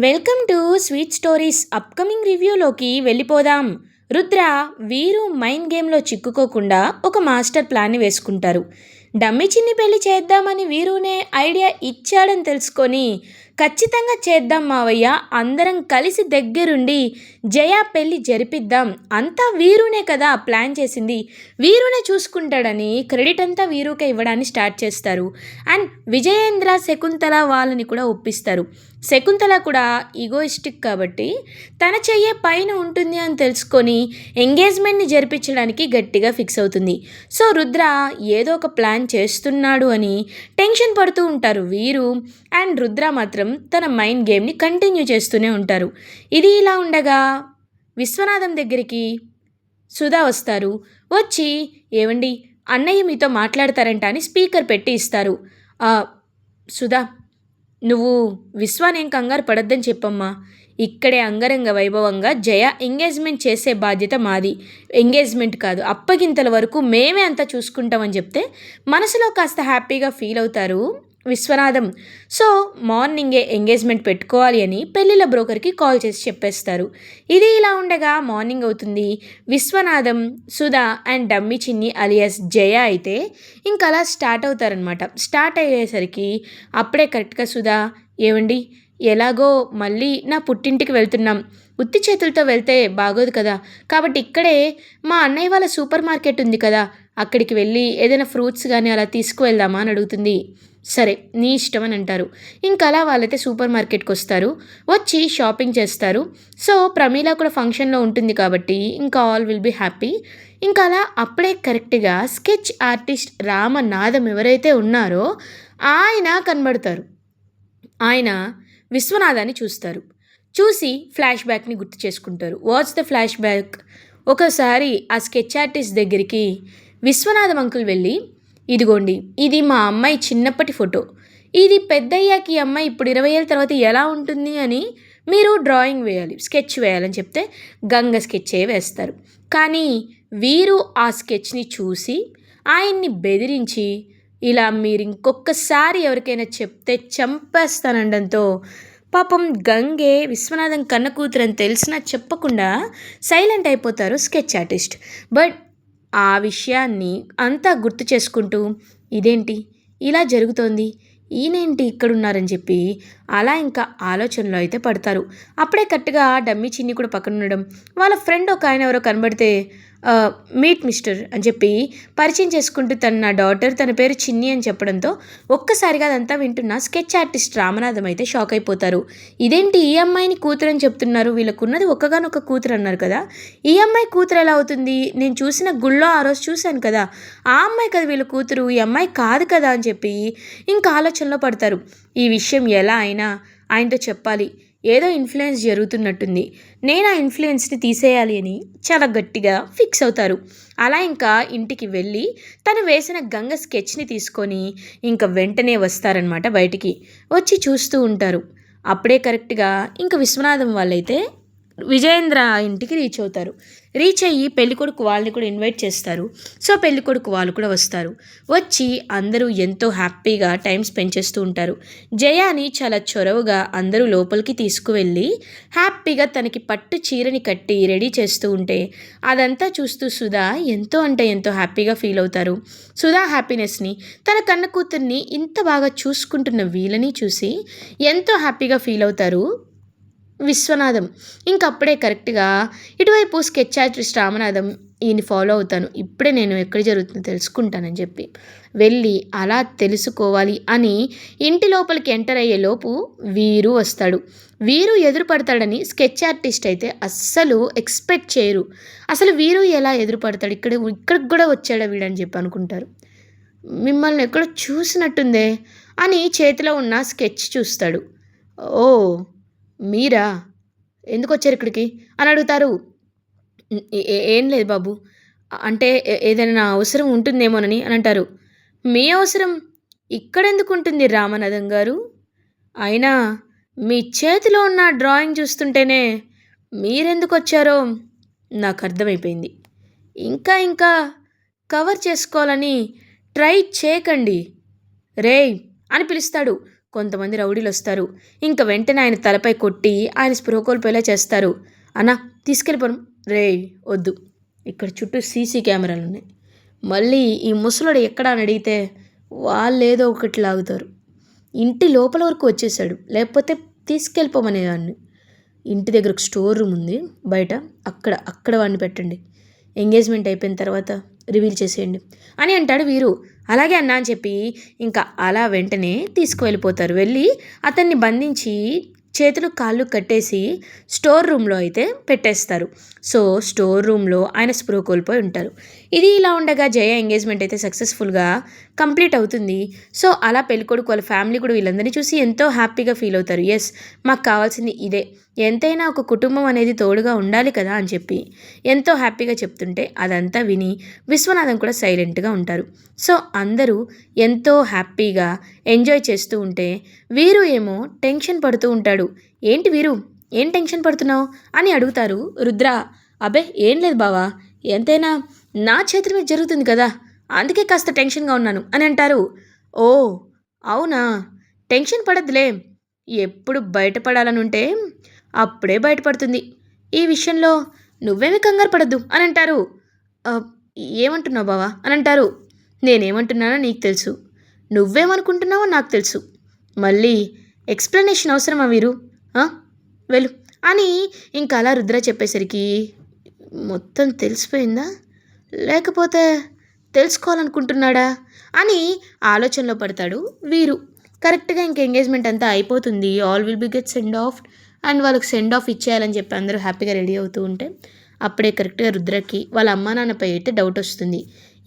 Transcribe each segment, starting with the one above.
Welcome to sweet stories upcoming రివ్యూలోకి వెళ్ళిపోదాం. రుద్ర, వీరు మైండ్ గేమ్లో చిక్కుకోకుండా ఒక మాస్టర్ ప్లాన్ని వేసుకుంటారు. డమ్మి చిన్ని పెళ్లి చేద్దామని వీరునే ఐడియా ఇచ్చాడని తెలుసుకొని, ఖచ్చితంగా చేద్దాం మావయ్య, అందరం కలిసి దగ్గరుండి జయ పెళ్లి జరిపిద్దాం, అంతా వీరునే కదా ప్లాన్ చేసింది, వీరునే చూసుకుంటాడని క్రెడిట్ అంతా వీరుకే ఇవ్వడాన్ని స్టార్ట్ చేస్తారు. అండ్ విజయేంద్ర శకుంతల వాళ్ళని కూడా ఒప్పిస్తారు. శకుంతల కూడా ఈగోయిస్టిక్ కాబట్టి తన చెయ్యే పైన ఉంటుంది అని తెలుసుకొని ఎంగేజ్మెంట్ని జరిపించడానికి గట్టిగా ఫిక్స్ అవుతుంది. సో రుద్ర ఏదో ఒక ప్లాన్ చేస్తున్నాడు అని టెన్షన్ పడుతూ ఉంటారు వీరు. అండ్ రుద్ర మాత్రం తన మైండ్ గేమ్ని కంటిన్యూ చేస్తూనే ఉంటారు. ఇది ఇలా ఉండగా విశ్వనాథం దగ్గరికి సుధా వస్తారు. వచ్చి, ఏవండి, అన్నయ్య మీతో మాట్లాడతారంట అని స్పీకర్ పెట్టి ఇస్తారు. సుధా, నువ్వు విశ్వానేం కంగారు పడద్దని చెప్పమ్మా. ఇక్కడే అంగరంగ వైభవంగా జయ ఎంగేజ్మెంట్ చేసే బాధ్యత మాది. ఎంగేజ్మెంట్ కాదు, అప్పగింతల వరకు మేమే అంతా చూసుకుంటామని చెప్తే మనసులో కాస్త హ్యాపీగా ఫీల్ అవుతారు విశ్వనాథం. సో మార్నింగే ఎంగేజ్మెంట్ పెట్టుకోవాలి అని పెళ్ళిళ్ళ బ్రోకర్కి కాల్ చేసి చెప్పేస్తారు. ఇది ఇలా ఉండగా మార్నింగ్ అవుతుంది. విశ్వనాథం, సుధా అండ్ డమ్మి చిన్ని అలియాస్ జయ అయితే ఇంకా అలా స్టార్ట్ అవుతారనమాట. స్టార్ట్ అయ్యేసరికి అప్పుడే కరెక్ట్గా సుధా, ఏవండి, ఎలాగో మళ్ళీ నా పుట్టింటికి వెళ్తున్నాం, ఉత్తి చేతులతో వెళ్తే బాగోదు కదా, కాబట్టి ఇక్కడే మా అన్నయ్య వాళ్ళ సూపర్ మార్కెట్ ఉంది కదా, అక్కడికి వెళ్ళి ఏదైనా ఫ్రూట్స్ కానీ అలా తీసుకువెళ్దామా అని అడుగుతుంది. సరే, నీ ఇష్టం అని అంటారు. ఇంకా అలా వాళ్ళైతే సూపర్ మార్కెట్కి వస్తారు. వచ్చి షాపింగ్ చేస్తారు. సో ప్రమీల కూడా ఫంక్షన్లో ఉంటుంది కాబట్టి ఇంకా ఆల్ విల్ బీ హ్యాపీ. ఇంకా అలా అప్పుడే కరెక్ట్గా స్కెచ్ ఆర్టిస్ట్ రామనాథం ఎవరైతే ఉన్నారో ఆయన కనబడతారు. ఆయన విశ్వనాథాన్ని చూస్తారు. చూసి ఫ్లాష్ బ్యాక్ని గుర్తు చేసుకుంటారు. What's the flash back? ఒకసారి ఆ స్కెచ్ ఆర్టిస్ట్ దగ్గరికి విశ్వనాథం అంకుల్ వెళ్ళి, ఇదిగోండి, ఇది మా అమ్మాయి చిన్నప్పటి ఫోటో, ఇది పెద్దయ్యాకి ఈ అమ్మాయి ఇప్పుడు 20 ఏళ్ళ తర్వాత ఎలా ఉంటుంది అని మీరు డ్రాయింగ్ వేయాలి, స్కెచ్ వేయాలని చెప్తే గంగ స్కెచ్చే వేస్తారు. కానీ వీరు ఆ స్కెచ్ని చూసి ఆయన్ని బెదిరించి, ఇలా మీరు ఇంకొకసారి ఎవరికైనా చెప్తే చంపేస్తానండంతో పాపం గంగే విశ్వనాథం కన్న కూతురని తెలిసినా చెప్పకుండా సైలెంట్ అయిపోతారు స్కెచ్ ఆర్టిస్ట్. బట్ ఆ విషయాన్ని అంతా గుర్తు చేసుకుంటూ, ఇదేంటి ఇలా జరుగుతోంది, ఈయనేంటి ఇక్కడున్నారని చెప్పి అలా ఇంకా ఆలోచనలో అయితే పడతారు. అప్పుడే కరెక్ట్గా డమ్మి చిన్ని కూడా పక్కన ఉండడం, వాళ్ళ ఫ్రెండ్ ఒక ఆయన ఎవరో కనబడితే మీట్ మిస్టర్ అని చెప్పి పరిచయం చేసుకుంటూ నా డాటర్, తన పేరు చిన్ని అని చెప్పడంతో ఒక్కసారిగా అదంతా వింటున్న స్కెచ్ ఆర్టిస్ట్ రామనాథం అయితే షాక్ అయిపోతారు. ఇదేంటి, ఈ అమ్మాయిని కూతురు అని చెప్తున్నారు, వీళ్ళకున్నది ఒక్కగానొక్క కూతురు అన్నారు కదా, ఈ అమ్మాయి కూతురు ఎలా అవుతుంది, నేను చూసిన గుళ్ళో ఆ రోజు చూశాను కదా, ఆ అమ్మాయి కదా వీళ్ళ కూతురు, ఈ అమ్మాయి కాదు కదా అని చెప్పి ఇంకా ఆలోచనలో పడతారు. ఈ విషయం ఎలా అయినా ఆయనతో చెప్పాలి, ఏదో ఇన్ఫ్లుయెన్స్ జరుగుతున్నట్టుంది, నేను ఆ ఇన్ఫ్లుయెన్స్ని తీసేయాలి అని చాలా గట్టిగా ఫిక్స్ అవుతారు. అలా ఇంకా ఇంటికి వెళ్ళి తను వేసిన గంగ స్కెచ్ని తీసుకొని ఇంకా వెంటనే వస్తారనమాట. బయటికి వచ్చి చూస్తూ ఉంటారు. అప్పుడే కరెక్ట్గా ఇంకా విశ్వనాథం వాళ్ళైతే విజయేంద్ర ఇంటికి రీచ్ అవుతారు. రీచ్ అయ్యి పెళ్ళికొడుకు వాళ్ళని కూడా ఇన్వైట్ చేస్తారు. సో పెళ్ళికొడుకు వాళ్ళు కూడా వస్తారు. వచ్చి అందరూ ఎంతో హ్యాపీగా టైం స్పెండ్ చేస్తూ ఉంటారు. జయాని చాలా చొరవగా అందరూ లోపలికి తీసుకువెళ్ళి హ్యాపీగా తనకి పట్టు చీరని కట్టి రెడీ చేస్తూ ఉంటే అదంతా చూస్తూ సుధా ఎంతో అంటే ఎంతో హ్యాపీగా ఫీల్ అవుతారు. సుధా హ్యాపీనెస్ని, తన కన్న కూతుర్ని ఇంత బాగా చూసుకుంటున్న వీళ్ళని చూసి ఎంతో హ్యాపీగా ఫీల్ అవుతారు విశ్వనాథం. ఇంకప్పుడే కరెక్ట్గా ఇటువైపు స్కెచ్ ఆర్టిస్ట్ రామనాథం, ఈయన్ని ఫాలో అవుతాను, ఇప్పుడే నేను ఎక్కడ జరుగుతుందో తెలుసుకుంటానని చెప్పి వెళ్ళి అలా తెలుసుకోవాలి అని ఇంటి లోపలికి ఎంటర్ అయ్యే లోపు వీరు వస్తాడు. వీరు ఎదురుపడతాడని స్కెచ్ ఆర్టిస్ట్ అయితే అస్సలు ఎక్స్పెక్ట్ చేయరు. అసలు వీరు ఎలా ఎదురుపడతాడు, ఇక్కడికి కూడా వచ్చాడా వీడని చెప్పి అనుకుంటారు. మిమ్మల్ని ఎక్కడో చూసినట్టుందే అని చేతిలో ఉన్న స్కెచ్ చూస్తాడు. ఓ, మీరా, ఎందుకు వచ్చారు ఇక్కడికి అని అడుగుతారు. ఏం లేదు బాబు, అంటే ఏదైనా అవసరం ఉంటుందేమోనని అని అంటారు. మీ అవసరం ఇక్కడెందుకు ఉంటుంది రామనాథం గారు, అయినా మీ చేతిలో ఉన్న డ్రాయింగ్ చూస్తుంటేనే మీరెందుకు వచ్చారో నాకు అర్థమైపోయింది. ఇంకా ఇంకా కవర్ చేసుకోవాలని ట్రై చేయకండి రేయ్ అని పిలుస్తాడు. కొంతమంది రౌడీలు వస్తారు. ఇంక వెంటనే ఆయన తలపై కొట్టి ఆయన స్పృహ కోల్పోయేలా చేస్తారు. అన్నా తీసుకెళ్ళిపోను. రేయ్ వద్దు, ఇక్కడ చుట్టూ సీసీ కెమెరాలు ఉన్నాయి. మళ్ళీ ఈ ముసలోడు ఎక్కడా అని అడిగితే వాళ్ళేదో ఒకటి లాగుతారు. ఇంటి లోపల వరకు వచ్చేసాడు, లేకపోతే తీసుకెళ్ళిపోమనేదాన్ని. ఇంటి దగ్గర ఒక స్టోర్ రూమ్ ఉంది బయట, అక్కడ వాడిని పెట్టండి. ఎంగేజ్మెంట్ అయిపోయిన తర్వాత రివీల్ చేసేయండి అని అంటాడు వీరు. అలాగే అన్నా అని చెప్పి ఇంకా అలా వెంటనే తీసుకువెళ్ళిపోతారు. వెళ్ళి అతన్ని బంధించి చేతులు కాళ్ళు కట్టేసి స్టోర్ రూమ్లో అయితే పెట్టేస్తారు. సో స్టోర్ రూమ్లో ఆయన స్పృహ కోల్పోయి ఉంటారు. ఇది ఇలా ఉండగా జయ ఎంగేజ్మెంట్ అయితే సక్సెస్ఫుల్గా కంప్లీట్ అవుతుంది. సో అలా పెళ్ళికొడుకు వాళ్ళ ఫ్యామిలీ కూడా వీళ్ళందరినీ చూసి ఎంతో హ్యాపీగా ఫీల్ అవుతారు. ఎస్, మాకు కావాల్సింది ఇదే, ఎంతైనా ఒక కుటుంబం అనేది తోడుగా ఉండాలి కదా అని చెప్పి ఎంతో హ్యాపీగా చెప్తుంటే అదంతా విని విశ్వనాథం కూడా సైలెంట్గా ఉంటారు. సో అందరూ ఎంతో హ్యాపీగా ఎంజాయ్ చేస్తూ ఉంటే వీరు ఏమో టెన్షన్ పడుతూ ఉంటాడు. ఏంటి వీరు, ఏం టెన్షన్ పడుతున్నావు అని అడుగుతారు రుద్ర. అబ్బే ఏం లేదు బావా, ఎంతైనా నా చేతుల మీద జరుగుతుంది కదా, అందుకే కాస్త టెన్షన్గా ఉన్నాను అని అంటారు. ఓ అవునా, టెన్షన్ పడద్దులే, ఎప్పుడు బయటపడాలని ఉంటే అప్పుడే బయటపడుతుంది. ఈ విషయంలో నువ్వేమీ కంగారు పడద్దు అని అంటారు. ఏమంటున్నావు బావా అని అంటారు. నేనేమంటున్నానో నీకు తెలుసు, నువ్వేమనుకుంటున్నావో నాకు తెలుసు, మళ్ళీ ఎక్స్ప్లెనేషన్ అవసరమా వీరు? వెళ్ళు అని ఇంకా అలా రుద్ర చెప్పేసరికి మొత్తం తెలిసిపోయిందా, లేకపోతే తెలుసుకోవాలనుకుంటున్నాడా అని ఆలోచనలో పడతాడు వీరు. కరెక్ట్గా ఇంక ఎంగేజ్మెంట్ అంతా అయిపోతుంది. All will be get send off and వాళ్ళకి సెండ్ ఆఫ్ ఇచ్చేయాలని చెప్పి అందరూ హ్యాపీగా రెడీ అవుతూ ఉంటే అప్పుడే కరెక్ట్గా రుద్రకి వాళ్ళ అమ్మా నాన్నపై అయితే డౌట్ వస్తుంది.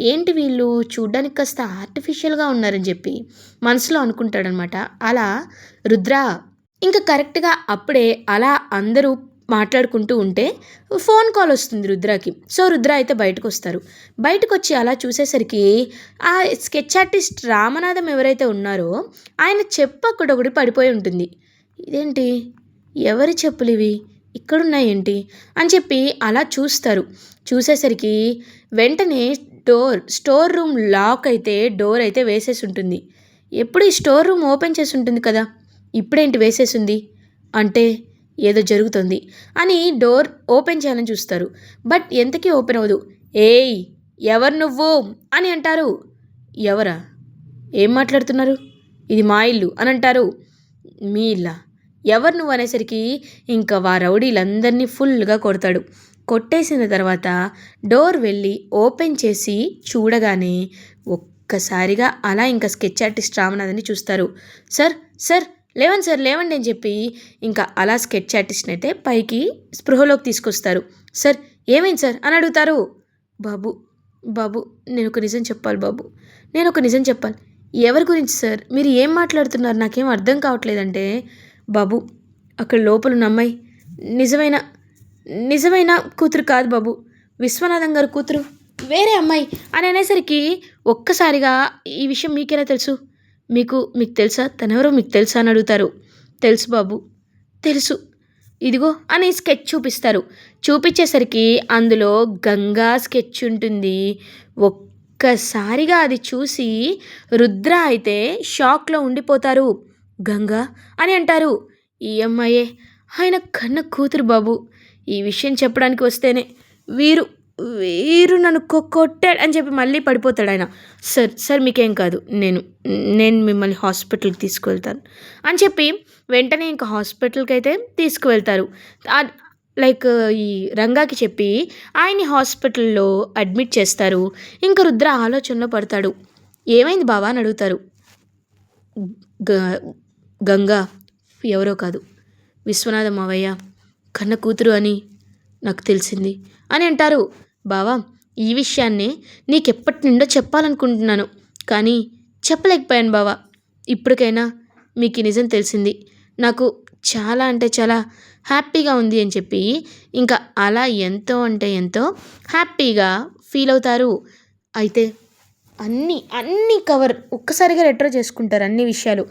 ఏంటి వీళ్ళు చూడ్డానికి కాస్త ఆర్టిఫిషియల్గా ఉన్నారని చెప్పి మనసులో అనుకుంటాడనమాట. అలా రుద్ర ఇంకా కరెక్ట్గా అప్పుడే అలా అందరూ మాట్లాడుకుంటూ ఉంటే ఫోన్ కాల్ వస్తుంది రుద్రకి. సో రుద్ర అయితే బయటకు వస్తారు. బయటకు వచ్చి అలా చూసేసరికి ఆ స్కెచ్ ఆర్టిస్ట్ రామనాథం ఎవరైతే ఉన్నారో ఆయన చెప్పు అక్కడొకటి పడిపోయి ఉంటుంది. ఇదేంటి, ఎవరి చెప్పులు ఇవి ఇక్కడున్నాయేంటి అని చెప్పి అలా చూస్తారు. చూసేసరికి వెంటనే స్టోర్ రూమ్ లాక్ అయితే డోర్ అయితే వేసేసి ఉంటుంది. ఎప్పుడు ఈ స్టోర్ రూమ్ ఓపెన్ చేసి ఉంటుంది కదా, ఇప్పుడేంటి వేసేసింది అంటే ఏదో జరుగుతుంది అని డోర్ ఓపెన్ చేయాలని చూస్తారు. బట్ ఎంతకీ ఓపెన్ అవ్వదు. ఏయ్ ఎవరు నువ్వు అని అంటారు. ఎవరా, ఏం మాట్లాడుతున్నారు, ఇది మా ఇల్లు అని అంటారు. మీ ఇల్లా, ఎవరు నువ్వు అనేసరికి ఇంకా రౌడీలందరినీ ఫుల్గా కొడతాడు. కొట్టేసిన తర్వాత డోర్ వెళ్ళి ఓపెన్ చేసి చూడగానే ఒక్కసారిగా అలా ఇంకా స్కెచ్ ఆర్టిస్ట్ రామనాథన్ని చూస్తారు. సార్ సార్ లేవండి సార్, లేవండి అని చెప్పి ఇంకా అలా స్కెచ్ ఆర్టిస్ట్ని అయితే పైకి స్పృహలోకి తీసుకొస్తారు. సార్ ఏమైంది సార్ అని అడుగుతారు. బాబు బాబు నేను ఒక నిజం చెప్పాలి బాబు, నేను ఒక నిజం చెప్పాలి. ఎవరి గురించి సార్, మీరు ఏం మాట్లాడుతున్నారు, నాకేం అర్థం కావట్లేదంటే, బాబు అక్కడ లోపల ఉన్న అమ్మాయి నిజమైన కూతురు కాదు బాబు, విశ్వనాథం గారు కూతురు, వేరే అమ్మాయి అని అనేసరికి ఒక్కసారిగా ఈ విషయం మీకెలా తెలుసు, మీకు తెలుసా, తనెవరో మీకు తెలుసా అని అడుగుతారు. తెలుసు బాబు తెలుసు, ఇదిగో అని స్కెచ్ చూపిస్తారు. చూపించేసరికి అందులో గంగా స్కెచ్ ఉంటుంది. ఒక్కసారిగా అది చూసి రుద్ర అయితే షాక్లో ఉండిపోతారు. గంగా అని అంటారు. ఈ అమ్మాయే ఆయన కన్న కూతురు బాబు. ఈ విషయం చెప్పడానికి వస్తేనే వీరు నన్ను కొట్టాడు అని చెప్పి మళ్ళీ పడిపోతాడు ఆయన. సార్ మీకేం కాదు, నేను మిమ్మల్ని హాస్పిటల్కి తీసుకువెళ్తాను అని చెప్పి వెంటనే ఇంకా హాస్పిటల్కి అయితే తీసుకువెళ్తారు. లైక్ ఈ రంగాకి చెప్పి ఆయన్ని హాస్పిటల్లో అడ్మిట్ చేస్తారు. ఇంకా రుద్ర ఆలోచనలో పడతాడు. ఏమైంది బావా అని అడుగుతారు. గంగా ఎవరో కాదు, విశ్వనాథం మావయ్య కన్న కూతురు అని నాకు తెలిసింది అని అంటారు. బావా ఈ విషయాన్నే నీకెప్పటి నుండో చెప్పాలనుకుంటున్నాను, కానీ చెప్పలేకపోయాను బావా. ఇప్పటికైనా మీకు ఈ నిజం తెలిసింది, నాకు చాలా అంటే చాలా హ్యాపీగా ఉంది అని చెప్పి ఇంకా అలా ఎంతో అంటే ఎంతో హ్యాపీగా ఫీల్ అవుతారు. అయితే అన్నీ కవర్ ఒక్కసారిగా రెట్రో చేసుకుంటారు అన్ని విషయాలు.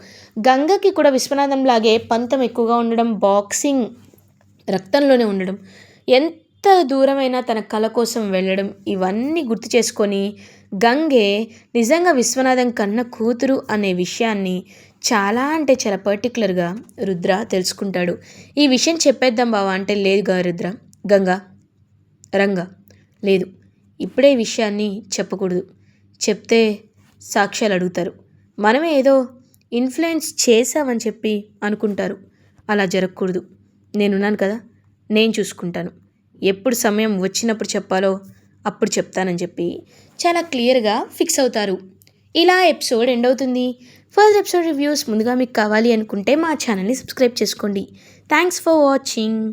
గంగకి కూడా విశ్వనాథం లాగే పంతం ఎక్కువగా ఉండడం, బాక్సింగ్ రక్తంలోనే ఉండడం, ఎంత దూరమైనా తన కళ కోసం వెళ్ళడం, ఇవన్నీ గుర్తు చేసుకొని గంగే నిజంగా విశ్వనాథం కన్న కూతురు అనే విషయాన్ని చాలా అంటే చాలా పర్టికులర్గా రుద్ర తెలుసుకుంటాడు. ఈ విషయం చెప్పేద్దాం బావా అంటే, లేదుగా రుద్ర, గంగా, రంగా, లేదు, ఇప్పుడే ఈ విషయాన్ని చెప్పకూడదు. చెప్తే సాక్ష్యాలు అడుగుతారు. మనమే ఏదో ఇన్ఫ్లుయెన్స్ చేసామని చెప్పి అనుకుంటారు. అలా జరగకూడదు. నేనున్నాను కదా, నేను చూసుకుంటాను. ఎప్పుడు సమయం వచ్చినప్పుడు చెప్పాలో అప్పుడు చెప్తానని చెప్పి చాలా క్లియర్గా ఫిక్స్ అవుతారు. ఇలా ఎపిసోడ్ ఎండ్ అవుతుంది. ఫస్ట్ ఎపిసోడ్ రివ్యూస్ ముందుగా మీకు కావాలి అనుకుంటే మా ఛానల్ని సబ్స్క్రైబ్ చేసుకోండి. Thanks for watching.